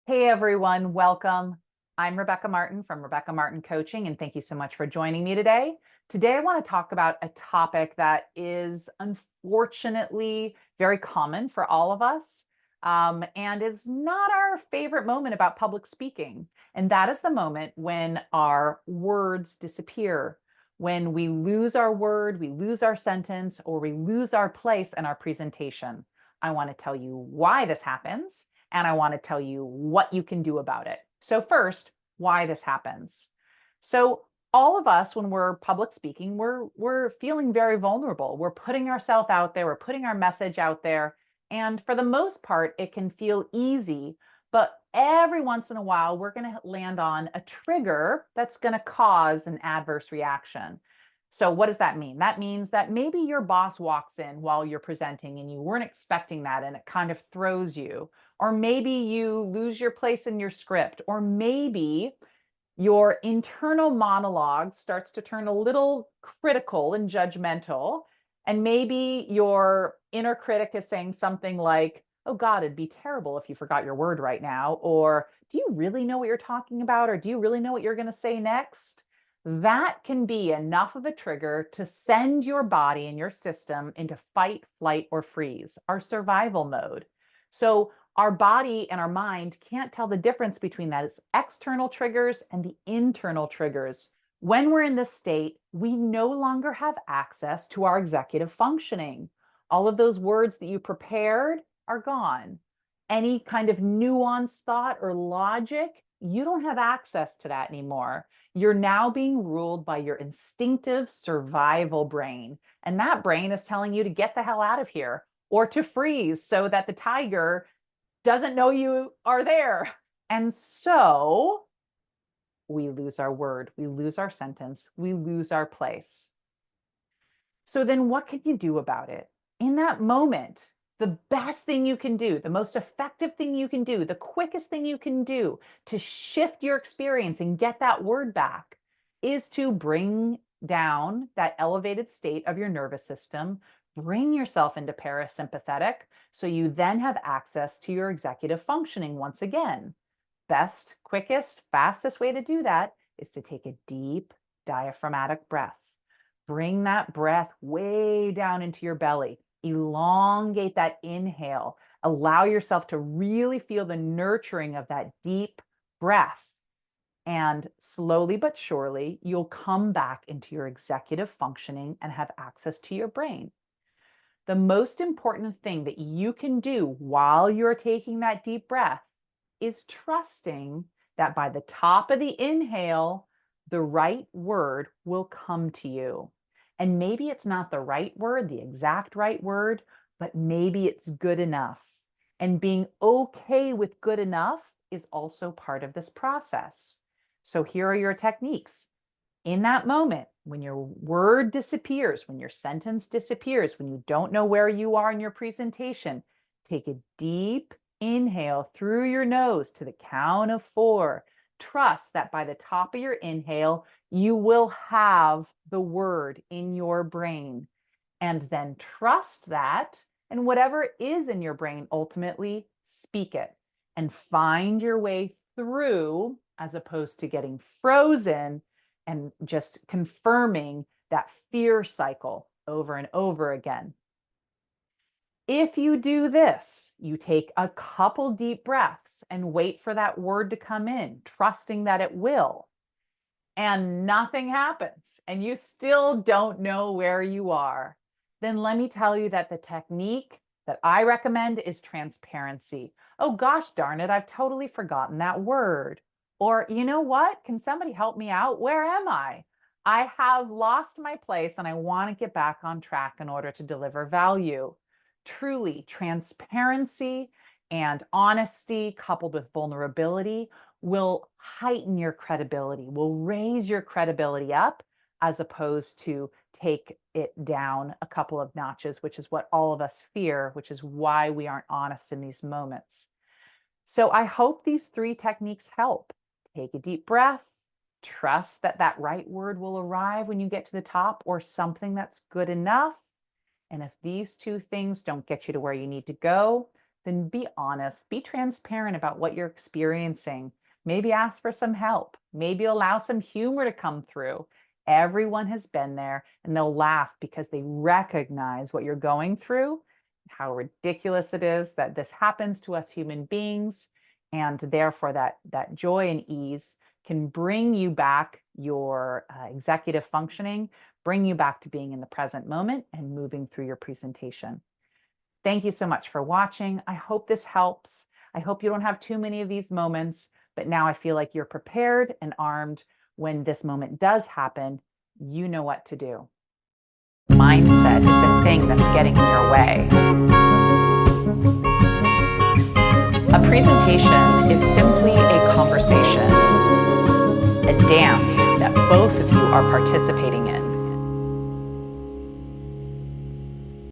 Hey everyone, welcome. I'm Rebecca Martin from Rebecca Martin Coaching, and thank you so much for joining me today. Today, I want to talk about a topic that is unfortunately very common for all of us, and is not our favorite moment about public speaking. And that is the moment when our words disappear, when we lose our word, we lose our sentence, or we lose our place in our presentation. I want to tell you why this happens, and I want to tell you what you can do about it. So first, why this happens. So all of us, when we're public speaking, we're feeling very vulnerable. We're putting ourselves out there, we're putting our message out there. And for the most part, it can feel easy, but every once in a while, we're going to land on a trigger that's going to cause an adverse reaction. So what does that mean? That means that maybe your boss walks in while you're presenting and you weren't expecting that and it kind of throws you. Or maybe you lose your place in your script, or maybe your internal monologue starts to turn a little critical and judgmental. And maybe your inner critic is saying something like, oh God, it'd be terrible if you forgot your word right now. Or do you really know what you're talking about? Or do you really know what you're going to say next? That can be enough of a trigger to send your body and your system into fight, flight, or freeze, our survival mode. So our body and our mind can't tell the difference between those external triggers and the internal triggers. When we're in this state, we no longer have access to our executive functioning. All of those words that you prepared are gone. Any kind of nuanced thought or logic, you don't have access to that anymore. You're now being ruled by your instinctive survival brain. And that brain is telling you to get the hell out of here or to freeze so that the tiger doesn't know you are there. And so we lose our word, we lose our sentence, we lose our place. So then what can you do about it? In that moment, the best thing you can do, the most effective thing you can do, the quickest thing you can do to shift your experience and get that word back is to bring down that elevated state of your nervous system, bring yourself into parasympathetic so you then have access to your executive functioning once again. Best, quickest, fastest way to do that is to take a deep diaphragmatic breath. Bring that breath way down into your belly. Elongate that inhale. Allow yourself to really feel the nurturing of that deep breath. And slowly but surely, you'll come back into your executive functioning and have access to your brain. The most important thing that you can do while you're taking that deep breath is trusting that by the top of the inhale, the right word will come to you. And maybe it's not the right word, the exact right word, but maybe it's good enough. And being okay with good enough is also part of this process. So here are your techniques. In that moment, when your word disappears, when your sentence disappears, when you don't know where you are in your presentation, take a deep inhale through your nose to the count of 4. Trust that by the top of your inhale, you will have the word in your brain. And then trust that, and whatever is in your brain, ultimately speak it and find your way through as opposed to getting frozen and just confirming that fear cycle over and over again. If you do this, you take a couple deep breaths and wait for that word to come in, trusting that it will, and nothing happens, and you still don't know where you are, then let me tell you that the technique that I recommend is transparency. Oh gosh darn it, I've totally forgotten that word. Or you know what? Can somebody help me out? Where am I? I have lost my place and I want to get back on track in order to deliver value. Truly, transparency and honesty coupled with vulnerability will heighten your credibility, will raise your credibility up as opposed to take it down a couple of notches, which is what all of us fear, which is why we aren't honest in these moments. So I hope these 3 techniques help. Take a deep breath, trust that that right word will arrive when you get to the top or something that's good enough. And if these 2 things don't get you to where you need to go, then be honest, be transparent about what you're experiencing. Maybe ask for some help. Maybe allow some humor to come through. Everyone has been there, and they'll laugh because they recognize what you're going through, how ridiculous it is that this happens to us human beings, and therefore that joy and ease can bring you back your executive functioning, bring you back to being in the present moment and moving through your presentation. Thank you so much for watching. I hope this helps. I hope you don't have too many of these moments, but now I feel like you're prepared and armed. When this moment does happen, you know what to do. Mindset is the thing that's getting in your way. A presentation is simply a conversation, a dance that both of you are participating in.